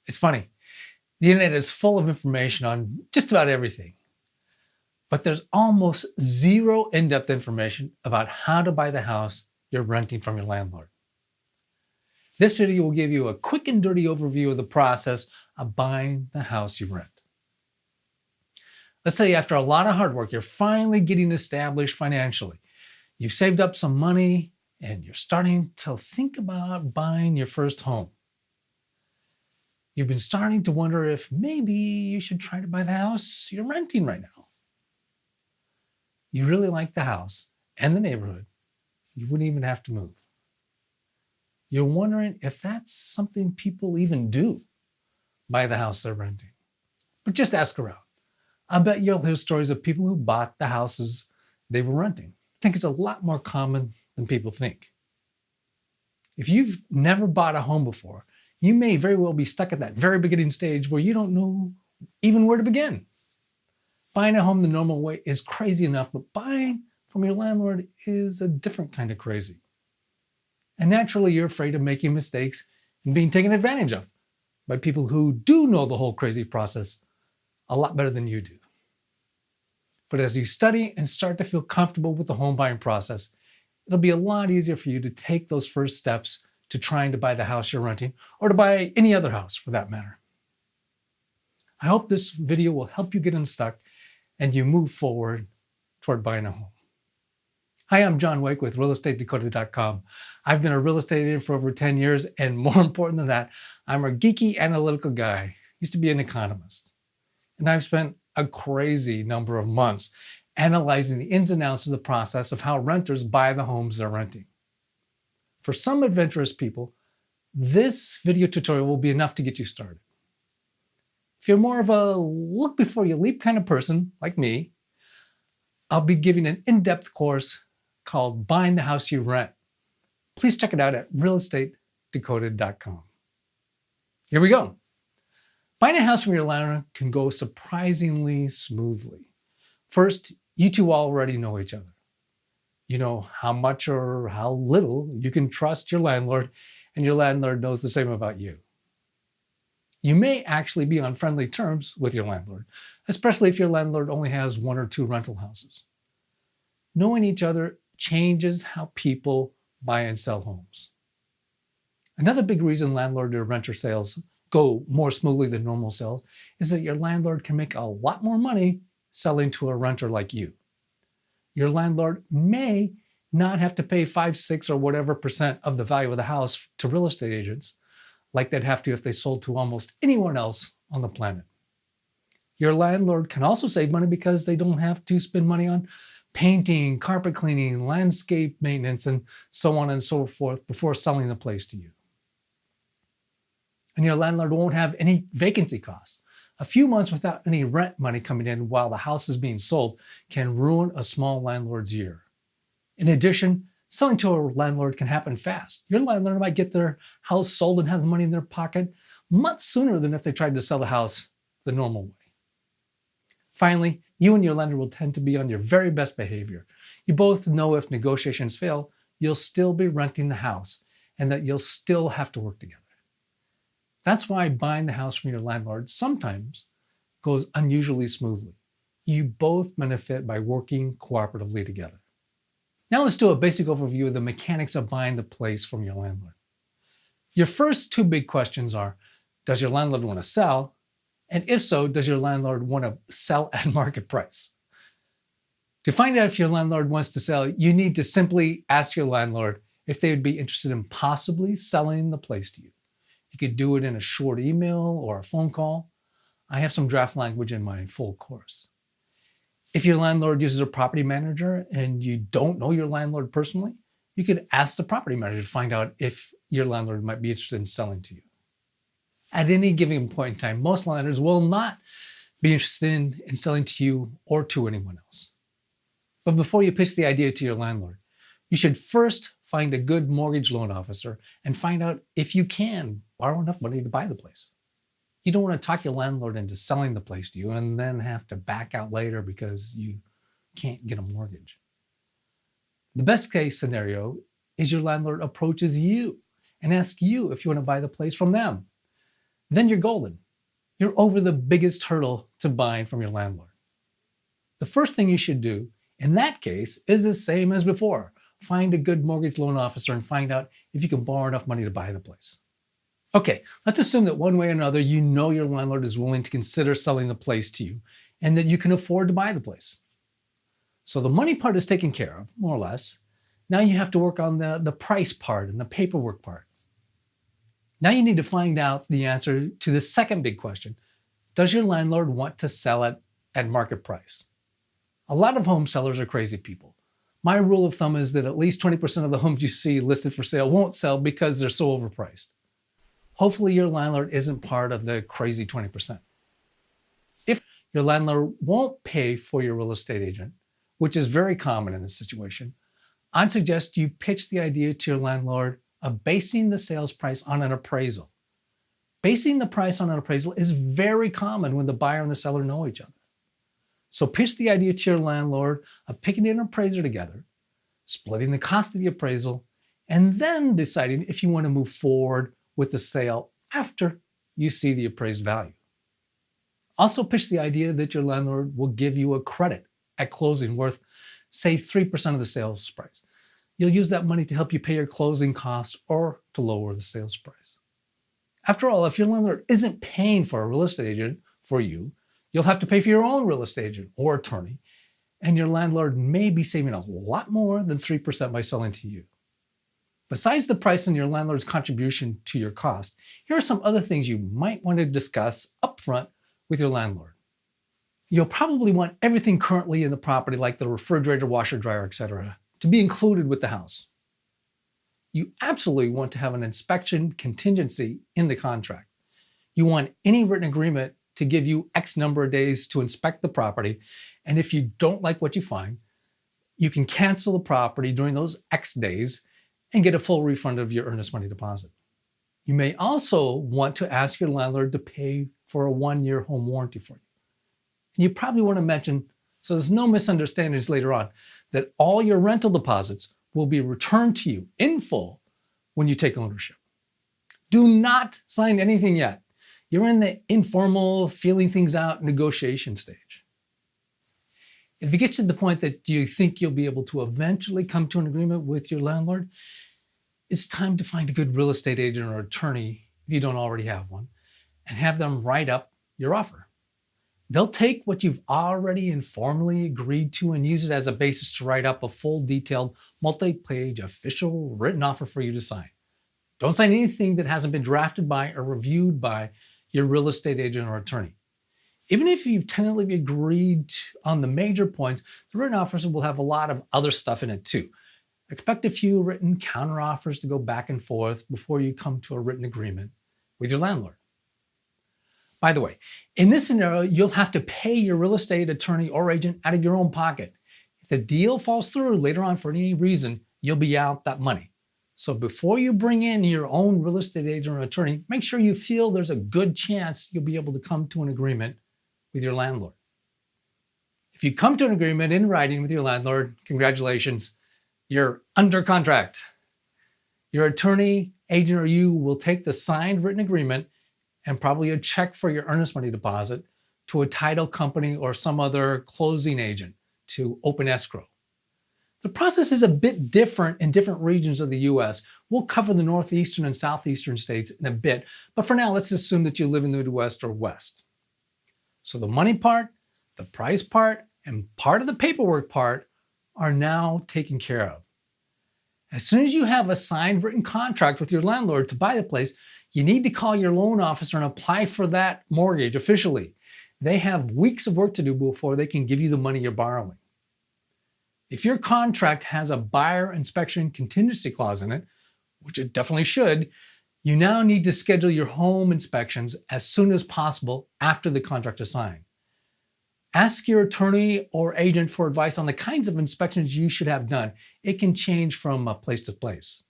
It's funny. The internet is full of information on just about everything, but there's almost zero in-depth information about how to buy the house you're renting from your landlord. This video will give you a quick and dirty overview of the process of buying the house you rent. Let's say after a lot of hard work, you're finally getting established financially. You've saved up some money and you're starting to think about buying your first home. You've been starting to wonder if maybe you should try to buy the house you're renting right now. You really like the house and the neighborhood. You wouldn't even have to move. You're wondering if that's something people even do, buy the house they're renting. But just ask around. I bet you'll hear stories of people who bought the houses they were renting. I think it's a lot more common than people think. If you've never bought a home before, you may very well be stuck at that very beginning stage where you don't know even where to begin. Buying a home the normal way is crazy enough, but buying from your landlord is a different kind of crazy. And naturally, you're afraid of making mistakes and being taken advantage of by people who do know the whole crazy process a lot better than you do. But as you study and start to feel comfortable with the home buying process, it'll be a lot easier for you to take those first steps to trying to buy the house you're renting, or to buy any other house for that matter. I hope this video will help you get unstuck and you move forward toward buying a home. Hi, I'm John Wake with realestateDecoded.com. I've been a real estate agent for over 10 years, and more important than that, I'm a geeky analytical guy. Used to be an economist. And I've spent a crazy number of months analyzing the ins and outs of the process of how renters buy the homes they're renting. For some adventurous people, this video tutorial will be enough to get you started. If you're more of a look before you leap kind of person, like me, I'll be giving an in-depth course called Buying the House You Rent. Please check it out at realestateDecoded.com. Here we go. Buying a house from your landlord can go surprisingly smoothly. First, you two already know each other. You know how much or how little you can trust your landlord, and your landlord knows the same about you. You may actually be on friendly terms with your landlord, especially if your landlord only has 1 or 2 rental houses. Knowing each other changes how people buy and sell homes. Another big reason landlord to renter sales go more smoothly than normal sales is that your landlord can make a lot more money selling to a renter like you. Your landlord may not have to pay 5, 6, or whatever % of the value of the house to real estate agents, like they'd have to if they sold to almost anyone else on the planet. Your landlord can also save money because they don't have to spend money on painting, carpet cleaning, landscape maintenance, and so on and so forth before selling the place to you. And your landlord won't have any vacancy costs. A few months without any rent money coming in while the house is being sold can ruin a small landlord's year. In addition, selling to a landlord can happen fast. Your landlord might get their house sold and have the money in their pocket much sooner than if they tried to sell the house the normal way. Finally, you and your lender will tend to be on your very best behavior. You both know if negotiations fail, you'll still be renting the house and that you'll still have to work together. That's why buying the house from your landlord sometimes goes unusually smoothly. You both benefit by working cooperatively together. Now let's do a basic overview of the mechanics of buying the place from your landlord. Your first 2 big questions are, does your landlord want to sell? And if so, does your landlord want to sell at market price? To find out if your landlord wants to sell, you need to simply ask your landlord if they would be interested in possibly selling the place to you. You could do it in a short email or a phone call. I have some draft language in my full course. If your landlord uses a property manager and you don't know your landlord personally, you could ask the property manager to find out if your landlord might be interested in selling to you. At any given point in time, most landlords will not be interested in selling to you or to anyone else. But before you pitch the idea to your landlord, you should first find a good mortgage loan officer and find out if you can borrow enough money to buy the place. You don't want to talk your landlord into selling the place to you and then have to back out later because you can't get a mortgage. The best case scenario is your landlord approaches you and asks you if you want to buy the place from them. then you're golden. You're over the biggest hurdle to buying from your landlord. The first thing you should do in that case is the same as before. Find a good mortgage loan officer and find out if you can borrow enough money to buy the place. Okay, let's assume that one way or another you know your landlord is willing to consider selling the place to you and that you can afford to buy the place. So the money part is taken care of, more or less. Now you have to work on the price part and the paperwork part. Now you need to find out the answer to the second big question. Does your landlord want to sell it at market price? A lot of home sellers are crazy people. My rule of thumb is that at least 20% of the homes you see listed for sale won't sell because they're so overpriced. Hopefully your landlord isn't part of the crazy 20%. If your landlord won't pay for your real estate agent, which is very common in this situation, I'd suggest you pitch the idea to your landlord of basing the sales price on an appraisal. Basing the price on an appraisal is very common when the buyer and the seller know each other. So pitch the idea to your landlord of picking an appraiser together, splitting the cost of the appraisal, and then deciding if you want to move forward with the sale after you see the appraised value. Also pitch the idea that your landlord will give you a credit at closing worth, say, 3% of the sales price. You'll use that money to help you pay your closing costs or to lower the sales price. After all, if your landlord isn't paying for a real estate agent for you, you'll have to pay for your own real estate agent or attorney, and your landlord may be saving a lot more than 3% by selling to you. Besides the price and your landlord's contribution to your cost, here are some other things you might want to discuss upfront with your landlord. You'll probably want everything currently in the property, like the refrigerator, washer, dryer, etc., to be included with the house. You absolutely want to have an inspection contingency in the contract. You want any written agreement to give you X number of days to inspect the property, and if you don't like what you find, you can cancel the property during those X days and get a full refund of your earnest money deposit. You may also want to ask your landlord to pay for a 1-year home warranty for you. And you probably want to mention, so there's no misunderstandings later on, that all your rental deposits will be returned to you in full when you take ownership. Do not sign anything yet. You're in the informal, feeling things out negotiation stage. If it gets to the point that you think you'll be able to eventually come to an agreement with your landlord, it's time to find a good real estate agent or attorney, if you don't already have one, and have them write up your offer. They'll take what you've already informally agreed to and use it as a basis to write up a full, detailed, multi-page official written offer for you to sign. Don't sign anything that hasn't been drafted by or reviewed by your real estate agent or attorney. Even if you've tentatively agreed on the major points, the written offers will have a lot of other stuff in it too. Expect a few written counteroffers to go back and forth before you come to a written agreement with your landlord. By the way, in this scenario, you'll have to pay your real estate attorney or agent out of your own pocket. If the deal falls through later on for any reason, you'll be out that money. So before you bring in your own real estate agent or attorney, make sure you feel there's a good chance you'll be able to come to an agreement with your landlord. If you come to an agreement in writing with your landlord, congratulations, you're under contract. Your attorney, agent, or you will take the signed written agreement and probably a check for your earnest money deposit to a title company or some other closing agent to open escrow. The process is a bit different in different regions of the US. We'll cover the northeastern and southeastern states in a bit, but for now, let's assume that you live in the Midwest or West. So the money part, the price part, and part of the paperwork part are now taken care of. As soon as you have a signed written contract with your landlord to buy the place, you need to call your loan officer and apply for that mortgage officially. They have weeks of work to do before they can give you the money you're borrowing. If your contract has a buyer inspection contingency clause in it, which it definitely should, you now need to schedule your home inspections as soon as possible after the contract is signed. Ask your attorney or agent for advice on the kinds of inspections you should have done. It can change from place to place.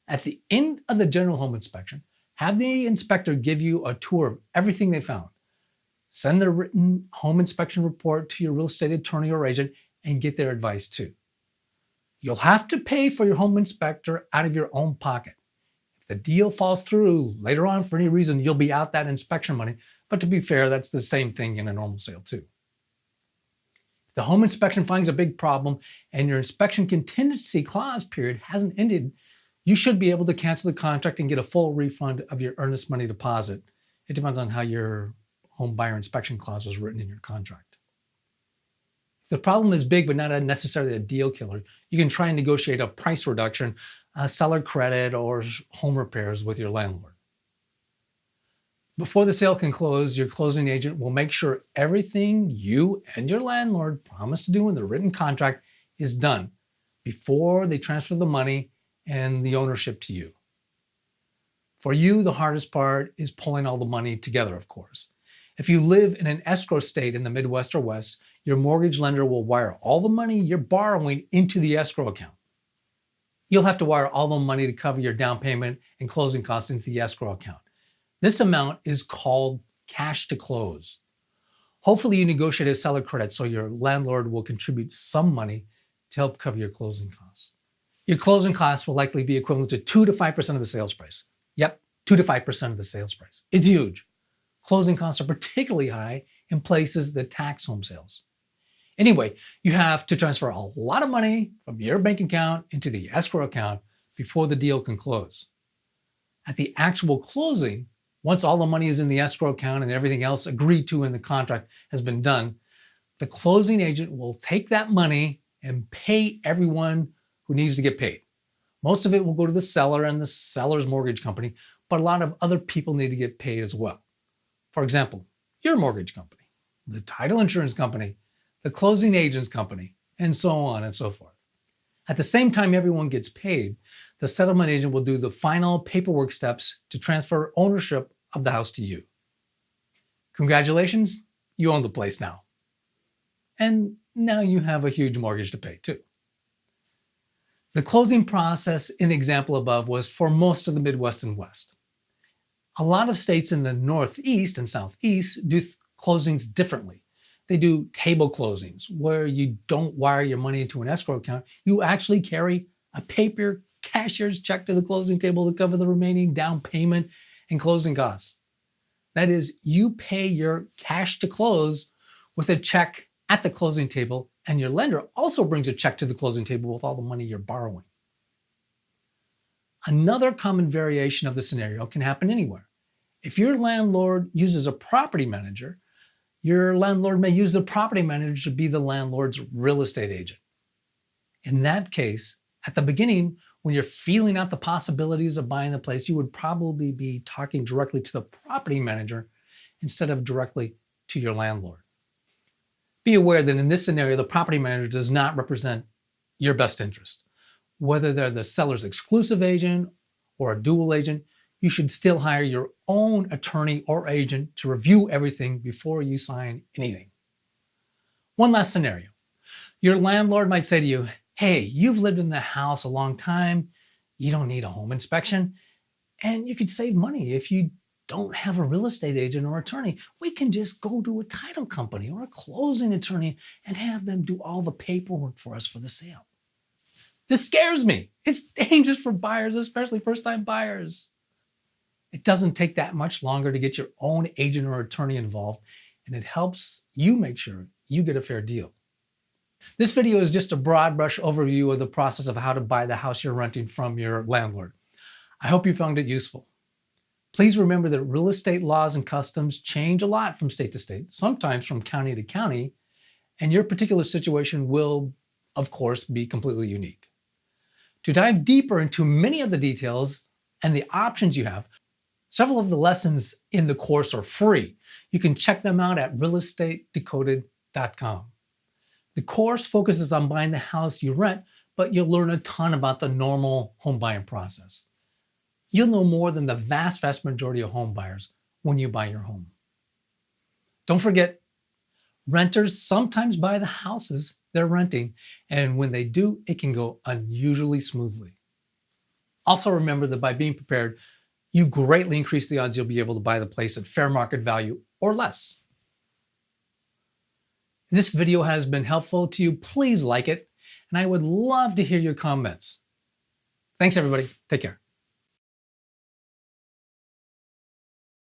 At the end of the general home inspection, have the inspector give you a tour of everything they found. Send the written home inspection report to your real estate attorney or agent and get their advice too. You'll have to pay for your home inspector out of your own pocket. If If the deal falls through later on for any reason, you'll be out that inspection money. But to be fair, that's the same thing in a normal sale too. If the home inspection finds a big problem and your inspection contingency clause period hasn't ended, you should be able to cancel the contract and get a full refund of your earnest money deposit. It depends on how your home buyer inspection clause was written in your contract. If the problem is big but not necessarily a deal killer, you can try and negotiate a price reduction, seller credit, or home repairs with your landlord. Before the sale can close, your closing agent will make sure everything you and your landlord promised to do in the written contract is done before they transfer the money and the ownership to you. For you, the hardest part is pulling all the money together, of course. If you live in an escrow state in the Midwest or West, your mortgage lender will wire all the money you're borrowing into the escrow account. You'll have to wire all the money to cover your down payment and closing costs into the escrow account. This amount is called cash to close. Hopefully you negotiate a seller credit so your landlord will contribute some money to help cover your closing costs. Your closing costs will likely be equivalent to 2 to 5% of the sales price. Yep, 2 to 5% of the sales price. It's huge. Closing costs are particularly high in places that tax home sales. Anyway, you have to transfer a lot of money from your bank account into the escrow account before the deal can close. At the actual closing, once all the money is in the escrow account and everything else agreed to in the contract has been done, the closing agent will take that money and pay everyone who needs to get paid. Most of it will go to the seller and the seller's mortgage company, but a lot of other people need to get paid as well. For example, your mortgage company, the title insurance company, the closing agent's company, and so on and so forth. At the same time everyone gets paid, the settlement agent will do the final paperwork steps to transfer ownership of the house to you. Congratulations, you own the place now. And now you have a huge mortgage to pay too. The closing process in the example above was for most of the Midwest and West. A lot of states in the Northeast and Southeast do closings differently. They do table closings where you don't wire your money into an escrow account. You actually carry a paper cashier's check to the closing table to cover the remaining down payment and closing costs. That is, you pay your cash to close with a check at the closing table, and your lender also brings a check to the closing table with all the money you're borrowing. Another common variation of the scenario can happen anywhere. If your landlord uses a property manager, your landlord may use the property manager to be the landlord's real estate agent. In that case, at the beginning, when you're feeling out the possibilities of buying the place, you would probably be talking directly to the property manager instead of directly to your landlord. Be aware that in this scenario, the property manager does not represent your best interest. Whether they're the seller's exclusive agent or a dual agent, you should still hire your own attorney or agent to review everything before you sign anything. One last scenario. Your landlord might say to you, hey, you've lived in the house a long time, you don't need a home inspection, and you could save money if you don't have a real estate agent or attorney. We can just go to a title company or a closing attorney and have them do all the paperwork for us for the sale. This scares me. It's dangerous for buyers, especially first-time buyers. It doesn't take that much longer to get your own agent or attorney involved, and it helps you make sure you get a fair deal. This video is just a broad brush overview of the process of how to buy the house you're renting from your landlord. I hope you found it useful. Please remember that real estate laws and customs change a lot from state to state, sometimes from county to county, and your particular situation will, of course, be completely unique. To dive deeper into many of the details and the options you have, several of the lessons in the course are free. You can check them out at realestatedecoded.com. The course focuses on buying the house you rent, but you'll learn a ton about the normal home buying process. You'll know more than the vast majority of home buyers when you buy your home. Don't forget, renters sometimes buy the houses they're renting, and when they do, it can go unusually smoothly. Also remember that by being prepared, you greatly increase the odds you'll be able to buy the place at fair market value or less. If this video has been helpful to you, please like it, and I would love to hear your comments. Thanks everybody, take care.